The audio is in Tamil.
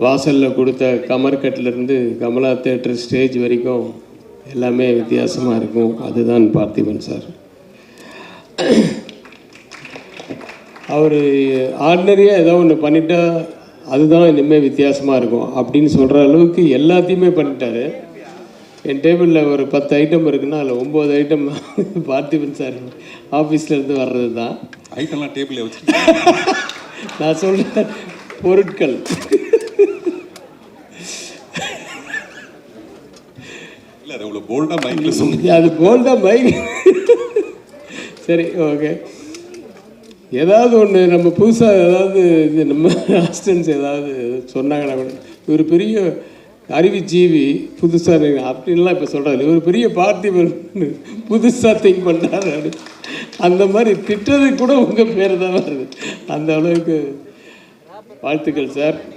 வாசலில் கொடுத்த கமர்கட்டிலேருந்து கமலா தேட்டர் ஸ்டேஜ் வரைக்கும் எல்லாமே வித்தியாசமாக இருக்கும். அதுதான் பார்த்திபன் சார். அவர் ஆர்டினரியாக ஏதோ ஒன்று பண்ணிட்டா அதுதான் இனிமேல் வித்தியாசமாக இருக்கும் அப்படின்னு சொல்கிற அளவுக்கு எல்லாத்தையுமே பண்ணிட்டாரு. என் டேபிளில் ஒரு 10 ஐட்டம் இருக்குன்னா அதில் 9 ஐட்டம் பார்த்திபன் சார் ஆஃபீஸ்லேருந்து வர்றது தான். ஐட்டம்லாம் டேபிளில் வச்சு நான் சொல்கிறேன் பொருட்கள். இல்லை அது அவ்வளோ போல்டாக மைக்கில் சொல்லுங்க. அது போல்டாக மைக். சரி, ஓகே. ஏதாவது ஒன்று நம்ம புதுசாக ஏதாவது இது நம்ம அசிஸ்டன்ஸ் ஏதாவது சொன்னாங்கன்னா கூட ஒரு பெரிய அறிவுஜீவி புதுசாக அப்படின்லாம் இப்போ சொல்கிறாரு. ஒரு பெரிய பார்த்திபன் புதுசாக திங்க் பண்ணுறாரு. அந்த மாதிரி திட்டத்துக்கு கூட உங்கள் பேர் தான் வருது. அந்த அளவுக்கு வாழ்த்துக்கள் சார்.